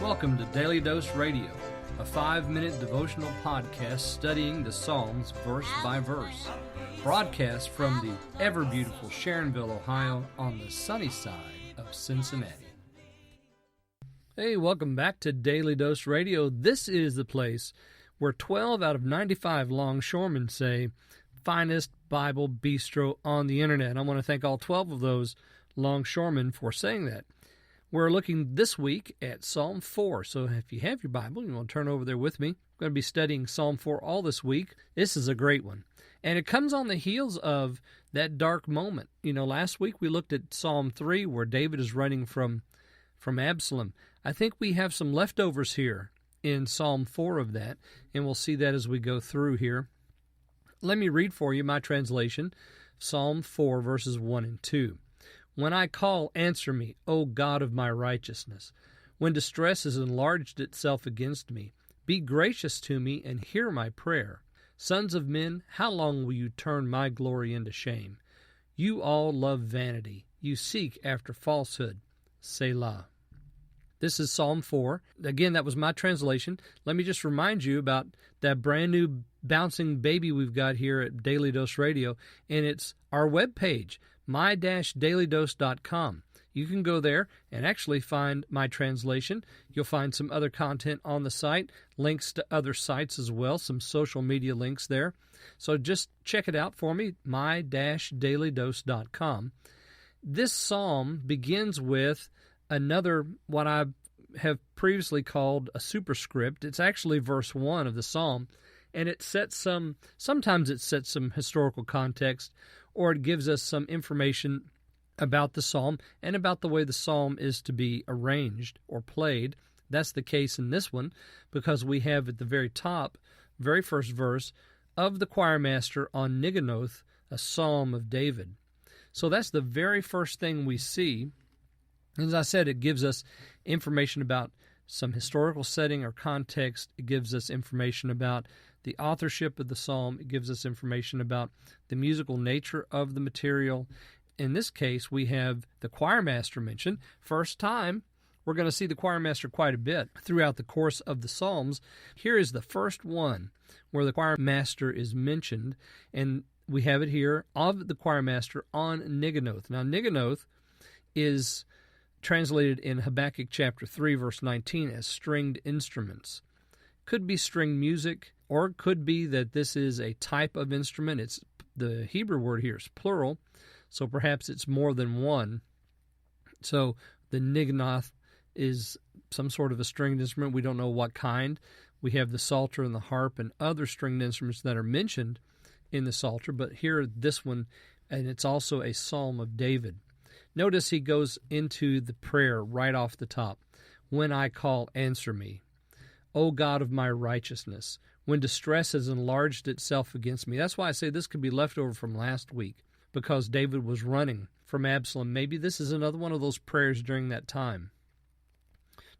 Welcome to Daily Dose Radio, a 5-minute devotional podcast studying the Psalms verse by verse. Broadcast from the ever-beautiful Sharonville, Ohio, on the sunny side of Cincinnati. Hey, welcome back to Daily Dose Radio. This is the place where 12 out of 95 longshoremen say, finest Bible bistro on the internet. I want to thank all 12 of those longshoremen for saying that. We're looking this week at Psalm 4, so if you have your Bible, you want to turn over there with me. I'm going to be studying Psalm 4 all this week. This is a great one, and it comes on the heels of that dark moment. You know, last week we looked at Psalm 3, where David is running from Absalom. I think we have some leftovers here in Psalm 4 of that, and we'll see that as we go through here. Let me read for you my translation, Psalm 4, verses 1 and 2. When I call, answer me, O God of my righteousness. When distress has enlarged itself against me, be gracious to me and hear my prayer. Sons of men, how long will you turn my glory into shame? You all love vanity. You seek after falsehood. Selah. This is Psalm 4. Again, that was my translation. Let me just remind you about that brand new bouncing baby we've got here at Daily Dose Radio, and it's our webpage, my-dailydose.com. You can go there and actually find my translation. You'll find some other content on the site, links to other sites as well, some social media links there. So just check it out for me, my-dailydose.com. This psalm begins with another, what I have previously called a superscript. It's actually verse 1 of the psalm, and it sets sometimes it sets some historical context, or it gives us some information about the psalm and about the way the psalm is to be arranged or played. That's the case in this one, because we have at the very top, very first verse, of the choirmaster on Niganoth, a psalm of David. So that's the very first thing we see. As I said, it gives us information about some historical setting or context. It gives us information about the authorship of the psalm. It gives us information about the musical nature of the material. In this case, we have the choirmaster mentioned. First time, we're going to see the choirmaster quite a bit throughout the course of the psalms. Here is the first one where the choirmaster is mentioned, and we have it here, of the choirmaster on Niganoth. Now, Niganoth is translated in Habakkuk chapter 3, verse 19, as stringed instruments. Could be stringed music, or it could be that this is a type of instrument. It's the Hebrew word here is plural, so perhaps it's more than one. So the Niganoth is some sort of a stringed instrument. We don't know what kind. We have the psalter and the harp and other stringed instruments that are mentioned in the psalter, but here this one, and it's also a psalm of David. Notice he goes into the prayer right off the top. When I call, answer me. O God of my righteousness, when distress has enlarged itself against me. That's why I say this could be left over from last week, because David was running from Absalom. Maybe this is another one of those prayers during that time.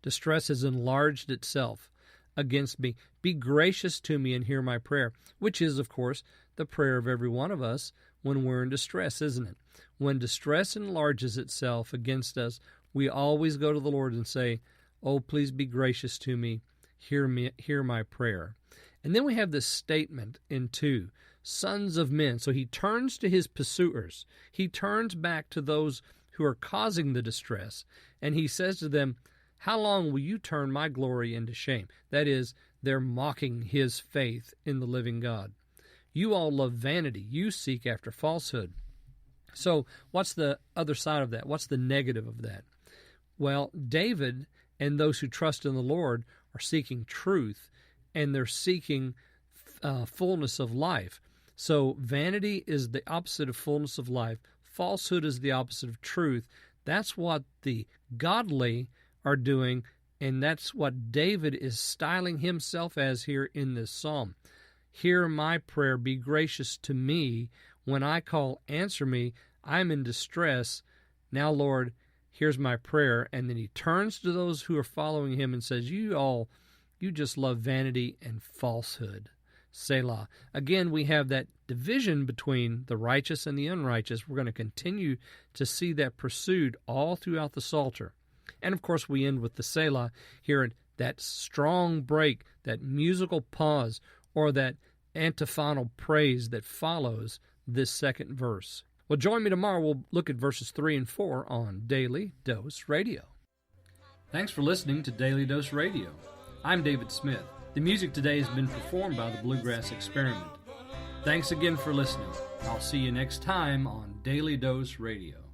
Distress has enlarged itself against me. Be gracious to me and hear my prayer, which is, of course, the prayer of every one of us when we're in distress, isn't it? When distress enlarges itself against us, we always go to the Lord and say, oh, please be gracious to me, hear my prayer. And then we have this statement in 2, sons of men. So he turns to his pursuers. He turns back to those who are causing the distress, and he says to them, how long will you turn my glory into shame? That is, they're mocking his faith in the living God. You all love vanity. You seek after falsehood. So what's the other side of that? What's the negative of that? Well, David and those who trust in the Lord are seeking truth, and they're seeking fullness of life. So vanity is the opposite of fullness of life. Falsehood is the opposite of truth. That's what the godly are doing, and that's what David is styling himself as here in this psalm. Hear my prayer, be gracious to me. When I call, answer me. I'm in distress. Now, Lord, here's my prayer. And then he turns to those who are following him and says, you just love vanity and falsehood. Selah. Again, we have that division between the righteous and the unrighteous. We're going to continue to see that pursued all throughout the Psalter. And of course, we end with the Selah, hearing that strong break, that musical pause, or that antiphonal praise that follows this second verse. Well, join me tomorrow. We'll look at verses 3 and 4 on Daily Dose Radio. Thanks for listening to Daily Dose Radio. I'm David Smith. The music today has been performed by the Bluegrass Experiment. Thanks again for listening. I'll see you next time on Daily Dose Radio.